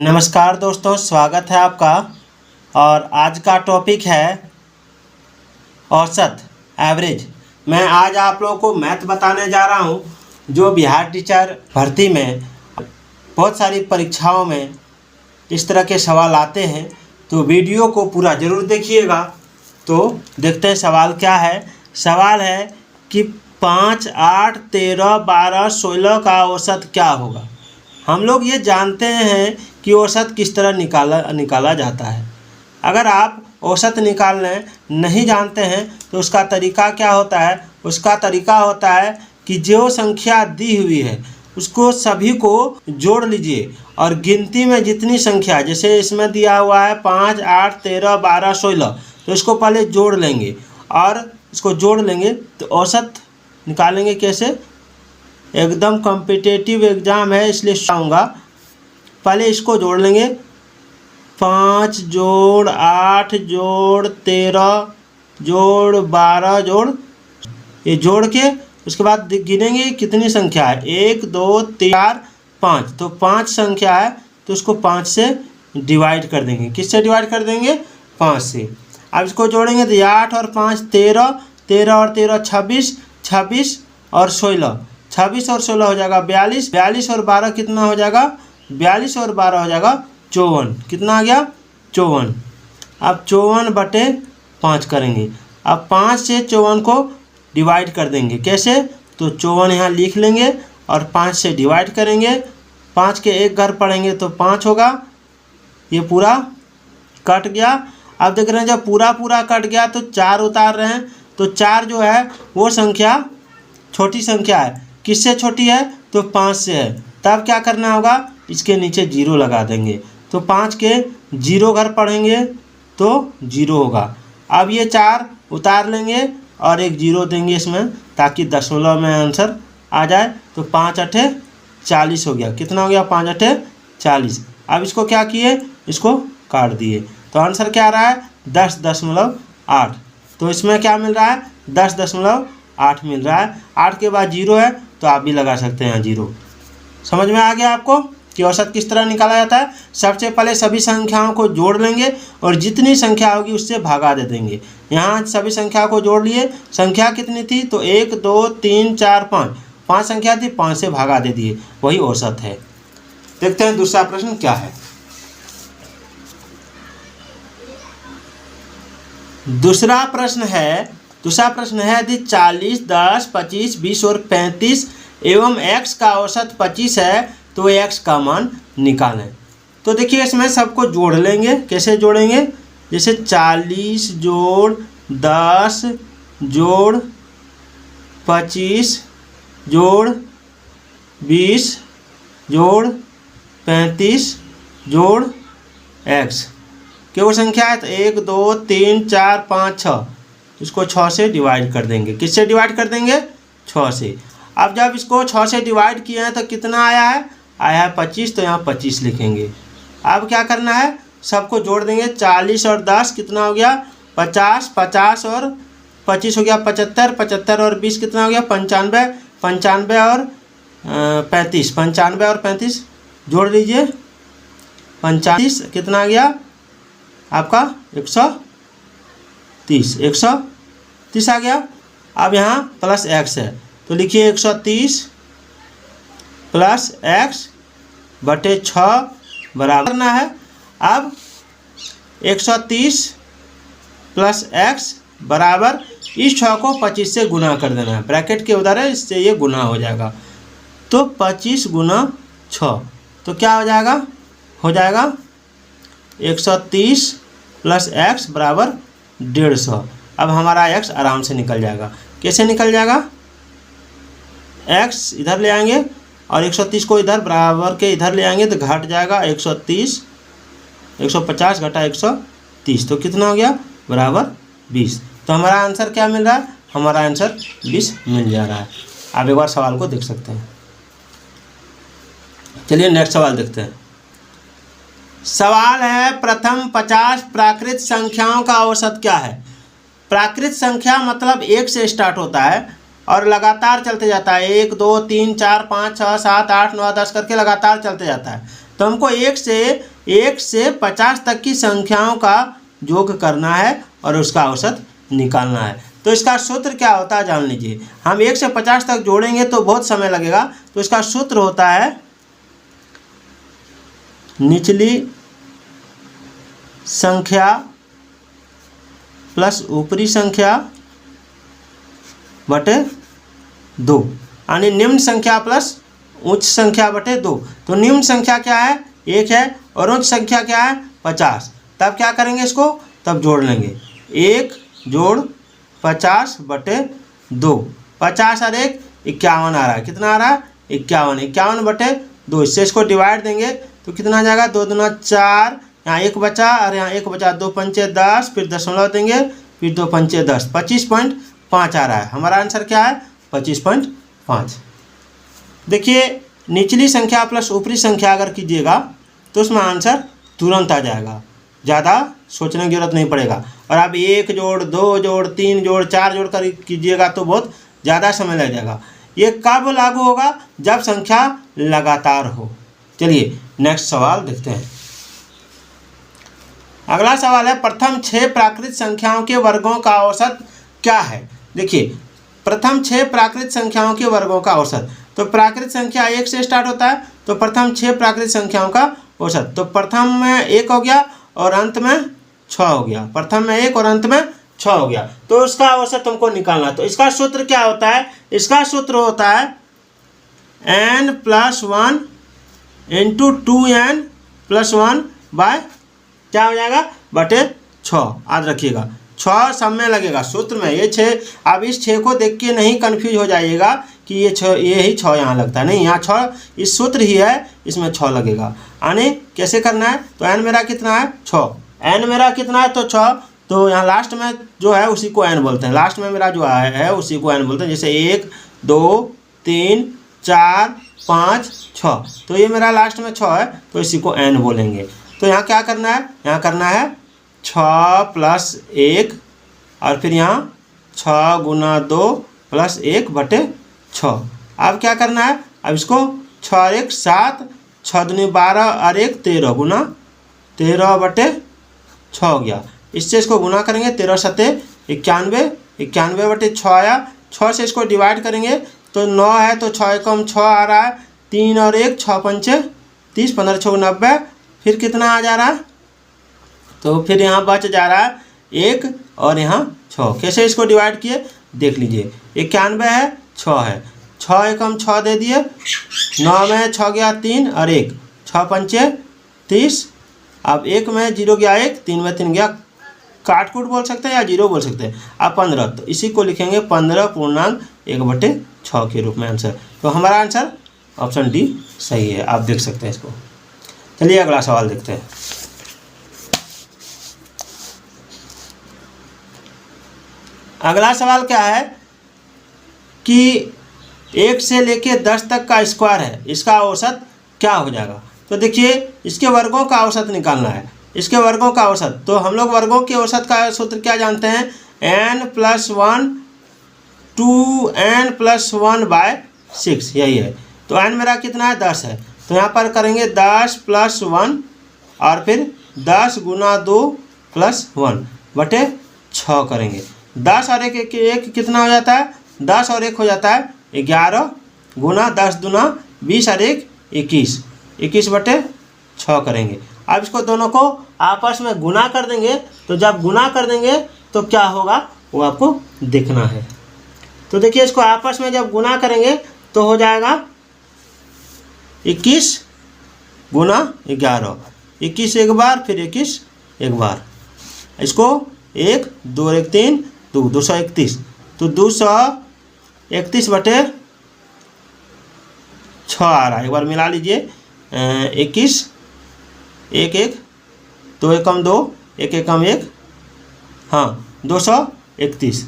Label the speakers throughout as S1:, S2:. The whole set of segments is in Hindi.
S1: नमस्कार दोस्तों, स्वागत है आपका। और आज का टॉपिक है औसत, एवरेज। मैं आज आप लोगों को मैथ बताने जा रहा हूं, जो बिहार टीचर भर्ती में बहुत सारी परीक्षाओं में इस तरह के सवाल आते हैं। तो वीडियो को पूरा ज़रूर देखिएगा। तो देखते हैं सवाल क्या है। सवाल है कि 5, 8, 13, 12, 16 का औसत क्या होगा। हम लोग ये जानते हैं कि औसत किस तरह निकाला जाता है। अगर आप औसत निकालने नहीं जानते हैं तो उसका तरीका क्या होता है। उसका तरीका होता है कि जो संख्या दी हुई है उसको सभी को जोड़ लीजिए और गिनती में जितनी संख्या, जैसे इसमें दिया हुआ है 5, 8, 13, 12, 16, तो इसको पहले जोड़ लेंगे और इसको जोड़ लेंगे तो औसत निकालेंगे। कैसे? एकदम कॉम्पिटिटिव एग्ज़ाम है इसलिए आऊँगा। पहले इसको जोड़ लेंगे, 5 जोड़ 8 जोड़ 13 जोड़ 12 जोड़, ये जोड़ के उसके बाद गिनेंगे कितनी संख्या है। 1 2 3 4 5, तो 5 संख्या है तो उसको 5 से डिवाइड कर देंगे। किससे डिवाइड कर देंगे? 5 से। अब इसको जोड़ेंगे तो 8 और 5 13, 13 और 13 26, 26 और 16, 26 और 16 हो जाएगा 42, 42 और 12 कितना हो जाएगा? 42 और 12 हो जाएगा 54। कितना आ गया? 54। अब 54/5 करेंगे। अब 5 से 54 को डिवाइड कर देंगे। कैसे? तो 54 यहाँ लिख लेंगे और 5 से डिवाइड करेंगे। 5 के एक घर पढ़ेंगे तो 5 होगा। ये पूरा कट गया। अब देख रहे हैं जब पूरा कट गया तो 4 उतार रहे हैं, तो 4 जो है वो संख्या छोटी संख्या है। किससे छोटी है? तो 5 से है। तब क्या करना होगा? इसके नीचे 0 लगा देंगे। तो 5 के 0 घर पढ़ेंगे तो 0 होगा। अब ये 4 उतार लेंगे और एक 0 देंगे इसमें, ताकि दशमलव में आंसर आ जाए। तो 5 8 40 हो गया। कितना हो गया? 5 8 40। अब इसको क्या किए? इसको काट दिए। तो आंसर क्या आ रहा है? 10.8। तो इसमें क्या मिल रहा है? 10.8 मिल रहा है। 8 के बाद 0 है तो आप भी लगा सकते हैं 0। समझ में आ गया आपको कि औसत किस तरह निकाला जाता है। सबसे पहले सभी संख्याओं को जोड़ लेंगे और जितनी संख्या होगी उससे भागा दे देंगे। यहाँ सभी संख्या को जोड़ लिए। संख्या कितनी थी? तो 1 2 3 4 5, 5 संख्या थी, 5 से भागा दे दिए, वही औसत है। देखते हैं दूसरा प्रश्न क्या है। दूसरा प्रश्न है यदि 40, 10, 25, 20 और 35 एवं x का औसत 25 है तो x का मान निकालें। तो देखिए इसमें सबको जोड़ लेंगे। कैसे जोड़ेंगे? जैसे 40 जोड़ 10 जोड़ 25 जोड़ 20 जोड़ 35 जोड़ x के वो संख्या है। तो 1 2 3 4 5 6, इसको 6 से डिवाइड कर देंगे। किससे डिवाइड कर देंगे? 6 से। अब जब इसको 6 से डिवाइड किए हैं तो कितना आया है? आया है 25, तो यहाँ 25 लिखेंगे। अब क्या करना है? सबको जोड़ देंगे। 40 और 10 कितना हो गया? 50, 50 और 25 हो गया 75, 75 और 20 कितना हो गया? 95, 95 और 35, 95 और 35 जोड़ लीजिए। 45 कितना आ गया आपका? 130, 130 आ गया। अब यहाँ प्लस x है तो लिखिए 130 प्लस x बटे 6 बराबर करना है। अब 130 प्लस x बराबर इस 6 को 25 से गुना कर देना है। ब्रैकेट के उधर है, इससे ये गुना हो जाएगा। तो 25 गुना 6 तो क्या हो जाएगा? हो जाएगा 130 प्लस x बराबर 150। अब हमारा x आराम से निकल जाएगा। कैसे निकल जाएगा? x इधर ले आएंगे और 130 को इधर बराबर के इधर ले आएंगे तो घट जाएगा 130, 150 घटा 130, तो कितना हो गया? बराबर 20। तो हमारा आंसर क्या मिल रहा है? हमारा आंसर 20 मिल जा रहा है। आप एक बार सवाल को देख सकते हैं। चलिए नेक्स्ट सवाल देखते हैं। सवाल है प्रथम 50 प्राकृत संख्याओं का औसत क्या है। प्राकृत संख्या मतलब 1 से स्टार्ट होता है और लगातार चलते जाता है। 1 2 3 4 5 6 7 8 9 10 करके लगातार चलते जाता है। तो हमको 1 से 1 से 50 तक की संख्याओं का योग करना है और उसका औसत निकालना है। तो इसका सूत्र क्या होता है जान लीजिए। हम 1 से 50 तक जोड़ेंगे तो बहुत समय लगेगा, तो इसका सूत्र होता है निचली संख्या प्लस ऊपरी संख्या बटे 2, यानी निम्न संख्या प्लस उच्च संख्या बटे 2। तो निम्न संख्या क्या है 1 है और उच्च संख्या क्या है 50। तब क्या करेंगे इसको, तब जोड़ लेंगे 1 जोड़ 50 बटे 2, 50 और 1 51 आ रहा है। कितना आ रहा है 51, 51 बटे 2। इससे इसको डिवाइड देंगे तो कितना आ जाएगा 2 दूना 4, यहाँ 1 बचा और यहाँ 1 बचा, 2 पंचे 10, फिर दशमलव देंगे, फिर 2 पंचे 10, 25.5 आ रहा है। हमारा आंसर क्या है 25.5। देखिए निचली संख्या प्लस ऊपरी संख्या अगर कीजिएगा तो उसमें आंसर तुरंत आ जाएगा, ज़्यादा सोचने की जरूरत नहीं पड़ेगा। और आप 1 जोड़ 2 जोड़ 3 जोड़ 4 जोड़ कर कीजिएगा तो बहुत ज़्यादा समय लग जाएगा। ये कब लागू होगा, जब संख्या लगातार हो। चलिए नेक्स्ट सवाल देखते हैं। अगला सवाल है प्रथम 6 प्राकृत संख्याओं के वर्गों का औसत क्या है। देखिए प्रथम 6 प्राकृत संख्याओं के वर्गों का औसत, तो प्राकृत संख्या 1 से स्टार्ट होता है, तो प्रथम 6 प्राकृत संख्याओं का औसत, तो प्रथम में 1 हो गया और अंत में 6 हो गया। प्रथम में 1 और अंत में 6 हो गया, तो उसका औसत तुमको निकालना। तो इसका सूत्र क्या होता है, इसका सूत्र होता है n+1 इंटू 2n+1 बाय क्या हो जाएगा बटे 6। याद रखिएगा 6 सब में लगेगा सूत्र में, ये 6। अब इस 6 को देख के नहीं कन्फ्यूज हो जाइएगा कि ये 6, ये ही 6 यहाँ लगता है, नहीं, यहाँ 6 इस सूत्र ही है, इसमें 6 लगेगा। यानी कैसे करना है, तो n मेरा कितना है 6, n मेरा कितना है तो 6, तो यहाँ लास्ट में जो है उसी को n बोलते हैं। लास्ट में मेरा जो है उसी को n बोलते हैं, जैसे 1 2 3 4 5 6, तो ये मेरा लास्ट में 6 है तो इसी को n बोलेंगे। तो यहाँ क्या करना है, यहाँ करना है 6 + 1 और फिर यहाँ 6 गुना 2 + 1 बटे 6। अब क्या करना है, अब इसको 6 और 1 7, 6 दूनी 12 और 1 13 गुना 13 बटे 6 हो गया। इससे इसको गुना करेंगे, 13 सते 91, 91 बटे 6 आया। 6 से इसको डिवाइड करेंगे तो 9 है, तो 6 कम 6 आ रहा है, 3 और 1 6 पंचे 30, 15 6 90, फिर कितना आ जा रहा है, तो फिर यहाँ बच जा रहा है 1 और यहाँ 6। कैसे इसको डिवाइड किए देख लीजिए, 91 है 6 है, 6 एकम 6 दे दिए, 9 में 6 गया 3 और 1, 6 पंचे 30, अब 1 में 0 गया 1, 3 में 3 गया, काट कूट बोल सकते हैं या 0 बोल सकते हैं। अब 15, तो इसी को लिखेंगे 15.1/6 के रूप में आंसर। तो हमारा आंसर ऑप्शन डी सही है, आप देख सकते हैं इसको। चलिए अगला सवाल देखते हैं। अगला सवाल क्या है कि 1 से लेके 10 तक का स्क्वायर है, इसका औसत क्या हो जाएगा। तो देखिए इसके वर्गों का औसत निकालना है, इसके वर्गों का औसत। तो हम लोग वर्गों के औसत का सूत्र क्या जानते हैं, n+1 2n+1/6, यही है। तो n मेरा कितना है 10 है, तो यहाँ पर करेंगे 10 + 1 और फिर 10 गुना 2 + 1 बटे 6 करेंगे। 10 और 1 कितना हो जाता है, 10 और 1 हो जाता है 11 गुना 10 दूना 20 और 1 21, 21 बटे 6 करेंगे। अब इसको दोनों को आपस में गुना कर देंगे, तो जब गुना कर देंगे तो क्या होगा वो आपको देखना है। तो देखिए इसको आपस में जब गुना करेंगे तो हो जाएगा 21 गुना 11, 21 एक बार, फिर 21 एक बार, इसको 1 2 1 3 231, तो 231 बटे 6 आ रहा है। एक बार मिला लीजिए, 21 1 1 2 एकम 2 1 एकम 1, हाँ 231,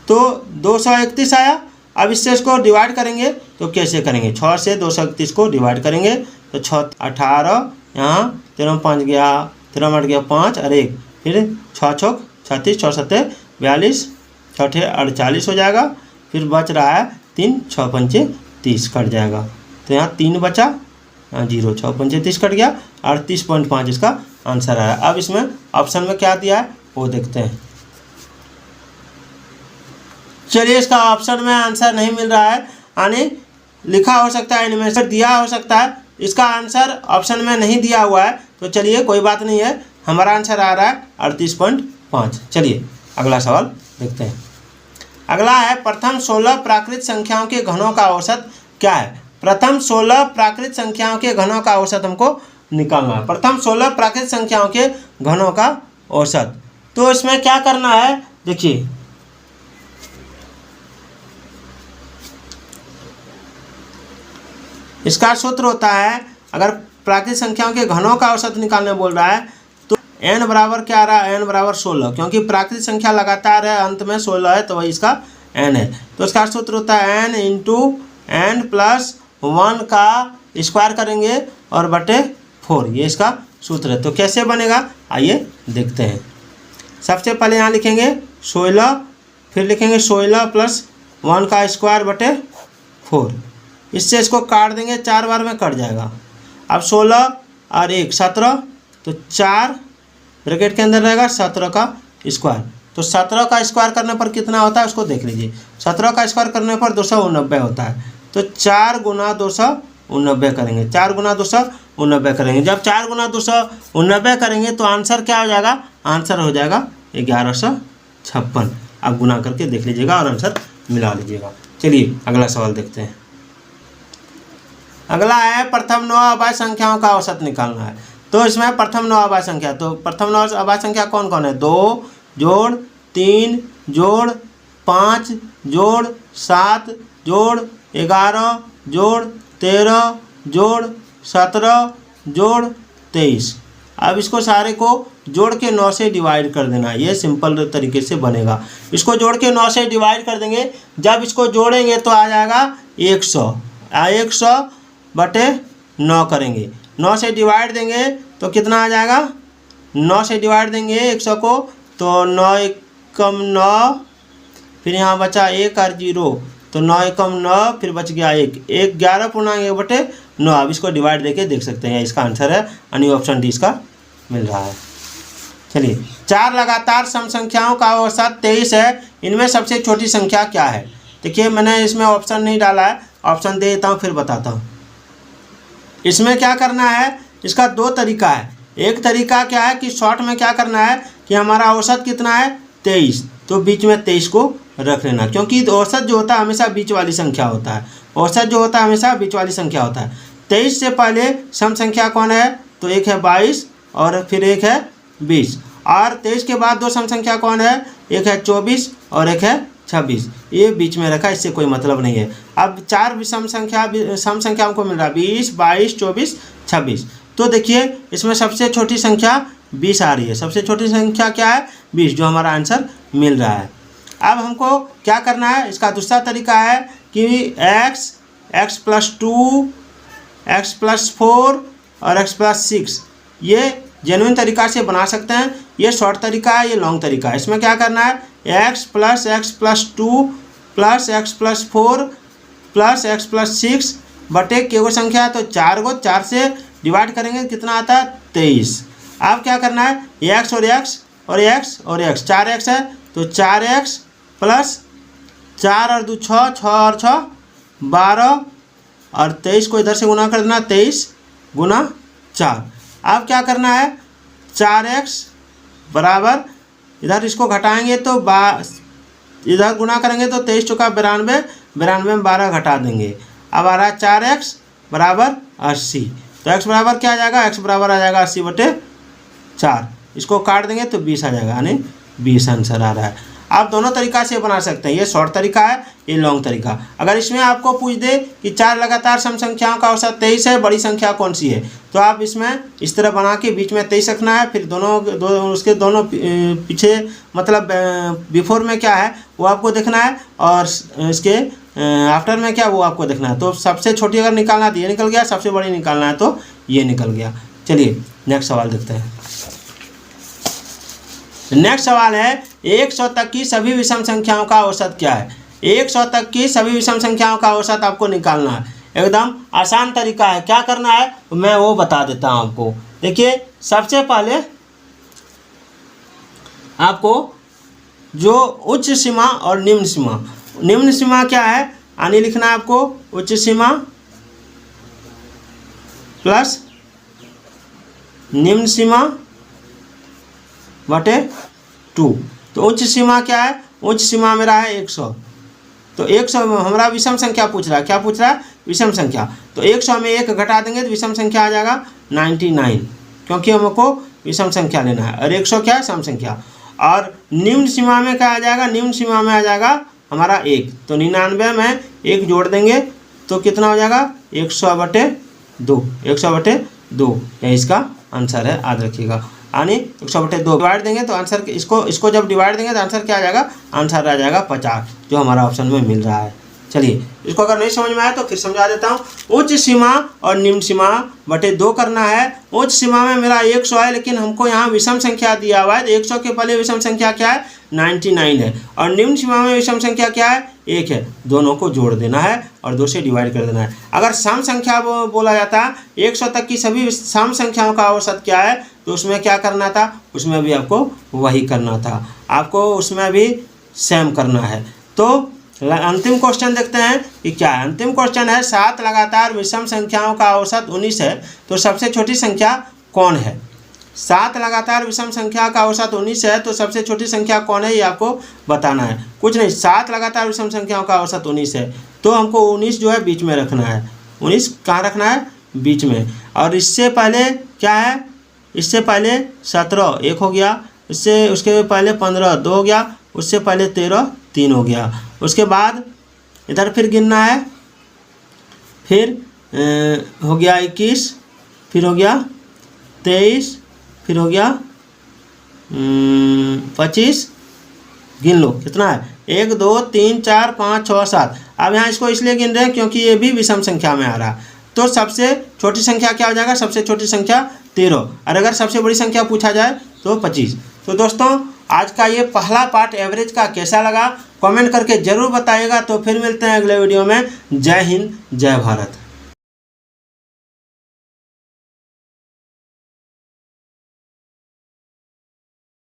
S1: तो 231 आया। अब इससे इसको डिवाइड करेंगे तो कैसे करेंगे, 6 से 231 को डिवाइड करेंगे तो 6 18, यहाँ 13 5 गया, 13 8 गया 5 और 1, फिर 6 6 36, 6 7 42, 6 48 हो जाएगा। फिर बच रहा है 3, 6 पंचे 30 कट जाएगा, तो यहाँ 3 बचा, यहाँ 0, 6 पंचे 30 कट गया, 38.5 इसका आंसर आया। अब इसमें ऑप्शन में क्या दिया है वो देखते हैं। चलिए, इसका ऑप्शन में आंसर नहीं मिल रहा है, यानी लिखा हो सकता है एनिमेशन दिया हो सकता है, इसका आंसर ऑप्शन में नहीं दिया हुआ है। तो चलिए कोई बात नहीं है, हमारा आंसर आ रहा है 38.5। चलिए अगला सवाल देखते हैं। अगला है प्रथम 16 प्राकृत संख्याओं के घनों का औसत क्या है। प्रथम 16 प्राकृत संख्याओं के घनों का औसत हमको निकालना है। प्रथम 16 प्राकृत संख्याओं के घनों का औसत, तो इसमें क्या करना है, देखिए इसका सूत्र होता है, अगर प्राकृत संख्याओं के घनों का औसत निकालने बोल रहा है तो n बराबर क्या आ रहा है, n बराबर 16, क्योंकि प्राकृत संख्या लगातार है, अंत में 16 है तो वही इसका n है। तो इसका सूत्र होता है n इंटू n प्लस 1 का स्क्वायर करेंगे और बटे 4, ये इसका सूत्र है। तो कैसे बनेगा आइए देखते हैं। सबसे पहले यहाँ लिखेंगे 16, फिर लिखेंगे 16 प्लस 1 का स्क्वायर बटे 4, इससे इसको काट देंगे, 4 बार में कट जाएगा। अब 16 और 1 17, तो 4 ब्रैकेट के अंदर रहेगा 17 का स्क्वायर। तो 17 का स्क्वायर करने पर कितना होता है उसको देख लीजिए। 17 का स्क्वायर करने पर 289 होता है। तो 4 गुना 289 करेंगे, 4 गुना 289 करेंगे। जब 4 गुना 289 करेंगे तो आंसर क्या हो जाएगा, आंसर हो जाएगा 1156। आप गुना करके देख लीजिएगा और आंसर मिला लीजिएगा। चलिए अगला सवाल देखते हैं। अगला है प्रथम 9 अभाज्य संख्याओं का औसत निकालना है। तो इसमें प्रथम 9 अभाज्य संख्या, तो प्रथम 9 अभाज्य संख्या कौन कौन है, 2 जोड़ 3 जोड़ 5 जोड़ 7 जोड़ 11 जोड़ 13 जोड़ 17 जोड़ 23। अब इसको सारे को जोड़ के 9 से डिवाइड कर देना, ये सिंपल तरीके से बनेगा। इसको जोड़ के 9 से डिवाइड कर देंगे, जब इसको जोड़ेंगे तो आ जाएगा 100, 100 बटे 9 करेंगे, 9 से डिवाइड देंगे तो कितना आ जाएगा, 9 से डिवाइड देंगे 100 को तो 9 एकम 9, फिर यहाँ बचा 1 और 0, तो 9 एकम 9, फिर बच गया 1, 11 पूर्णांक 1 बटे 9। अब इसको डिवाइड देके देख सकते हैं, इसका आंसर है, यानी ऑप्शन डी इसका मिल रहा है। चलिए, 4 लगातार सम संख्याओं का औसत 23 है, इनमें सबसे छोटी संख्या क्या है। देखिए मैंने इसमें ऑप्शन नहीं डाला है, ऑप्शन दे देता हूँ फिर बताता हूँ। इसमें क्या करना है, इसका 2 तरीका है। एक तरीका क्या है कि शॉर्ट में क्या करना है कि हमारा औसत कितना है 23, तो बीच में 23 को रख लेना, क्योंकि औसत जो होता है हमेशा बीच वाली संख्या होता है। औसत जो होता है हमेशा बीच वाली संख्या होता है। 23 से पहले सम संख्या कौन है, तो एक है 22 और फिर एक है 20, और 23 के बाद 2 सम संख्या कौन है, एक है 24 और एक है 26, ये बीच में रखा, इससे कोई मतलब नहीं है। अब 4 सम संख्या हमको मिल रहा है 20, 22, 24, 26। तो देखिए इसमें सबसे छोटी संख्या 20 आ रही है, सबसे छोटी संख्या क्या है 20, जो हमारा आंसर मिल रहा है। अब हमको क्या करना है, इसका दूसरा तरीका है कि x प्लस 2, x प्लस 4 और x प्लस 6, ये जेन्युइन तरीका से बना सकते हैं। ये शॉर्ट तरीका है, ये लॉन्ग तरीका है। इसमें क्या करना है, x plus 2 plus x plus 4 plus x plus 6 बटे के वो संख्या है तो 4 को 4 से डिवाइड करेंगे, कितना आता है 23। अब क्या करना है, x और x और x और x, 4x है तो 4x प्लस 4 और 2 6, 6 और 6 12 और 23 को इधर से गुना कर देना, 23 गुना 4। अब क्या करना है, 4x बराबर, इधर इसको घटाएंगे तो इधर गुना करेंगे तो 23 चौका 92, 92 में 12 घटा देंगे। अब आ रहा है 4x बराबर 80, तो x बराबर क्या आ जाएगा, x बराबर आ जाएगा 80 बटे 4, इसको काट देंगे तो 20 आ जाएगा, यानी 20 आंसर आ रहा है। आप दोनों तरीका से बना सकते हैं, ये शॉर्ट तरीका है, ये लॉन्ग तरीका। अगर इसमें आपको पूछ दे कि 4 लगातार सम संख्याओं का औसत 23 है, बड़ी संख्या कौन सी है, तो आप इसमें इस तरह बना के बीच में 23 रखना है, फिर उसके दोनों पीछे मतलब बिफोर में क्या है वो आपको देखना है, और इसके आफ्टर में क्या वो आपको देखना है। तो सबसे छोटी अगर निकालना है तो ये निकल गया, सबसे बड़ी निकालना है तो ये निकल गया। चलिए नेक्स्ट सवाल देखते हैं। नेक्स्ट सवाल है 100 तक की सभी विषम संख्याओं का औसत क्या है। 100 तक की सभी विषम संख्याओं का औसत आपको निकालना है, एकदम आसान तरीका है। क्या करना है मैं वो बता देता हूँ आपको। देखिए सबसे पहले आपको जो उच्च सीमा और निम्न सीमा क्या है यानी लिखना है आपको उच्च सीमा प्लस निम्न सीमा बटे 2। तो उच्च सीमा क्या है, उच्च सीमा मेरा है 100। तो 100 हमारा विषम संख्या पूछ रहा है, क्या पूछ रहा है, विषम संख्या। तो 100 में 1 घटा देंगे तो विषम संख्या आ जाएगा 99, क्योंकि हमको विषम संख्या लेना है और 100 क्या है, सम संख्या। और निम्न सीमा में क्या आ जाएगा, निम्न सीमा में आ जाएगा हमारा 1। तो 99 में 1 जोड़ देंगे तो कितना हो जाएगा 100/2, 100/2 यही इसका आंसर है, याद रखिएगा। यानी 100/2 डिवाइड देंगे तो आंसर इसको जब डिवाइड देंगे तो आंसर क्या आ जाएगा, आंसर आ जाएगा 50, जो हमारा ऑप्शन में मिल रहा है। चलिए इसको अगर नहीं समझ में आया तो फिर समझा देता हूँ। उच्च सीमा और निम्न सीमा बटे 2 करना है। उच्च सीमा में मेरा 100 है, लेकिन हमको यहाँ विषम संख्या दिया हुआ है, तो 100 के पहले विषम संख्या क्या है, 99 है। और निम्न सीमा में विषम संख्या क्या है, 1 है। दोनों को जोड़ देना है और 2 से डिवाइड कर देना है। अगर सम संख्या बोला जाता है, 100 तक की सभी सम संख्याओं का औसत क्या है, तो उसमें क्या करना था, उसमें भी आपको वही करना था, आपको उसमें भी सेम करना है। तो अंतिम क्वेश्चन देखते हैं कि क्या है। अंतिम क्वेश्चन है 7 लगातार विषम संख्याओं का औसत 19 है, तो सबसे छोटी संख्या कौन है। 7 लगातार विषम संख्या का औसत 19 है, तो सबसे छोटी संख्या कौन है, ये आपको बताना है। कुछ नहीं, 7 लगातार विषम संख्याओं का औसत 19 है, तो हमको 19 जो है बीच में रखना है। 19 कहाँ रखना है, बीच में। और इससे पहले क्या है, इससे पहले 17 1 हो गया, इससे उसके पहले 15 2 हो गया, उससे पहले 13 3 हो गया। उसके बाद इधर फिर गिनना है, फिर हो गया 21, फिर हो गया 23, फिर हो गया 25, गिन लो कितना है, 1 2 3 4 5 6 7। अब यहाँ इसको इसलिए गिन रहे हैं क्योंकि ये भी विषम संख्या में आ रहा है। तो सबसे छोटी संख्या क्या हो जाएगा, सबसे छोटी संख्या 13, और अगर सबसे बड़ी संख्या पूछा जाए तो 25। तो दोस्तों आज का ये पहला पार्ट एवरेज का कैसा लगा, कमेंट करके ज़रूर बताइएगा। तो फिर मिलते हैं अगले वीडियो में। जय हिंद, जय भारत।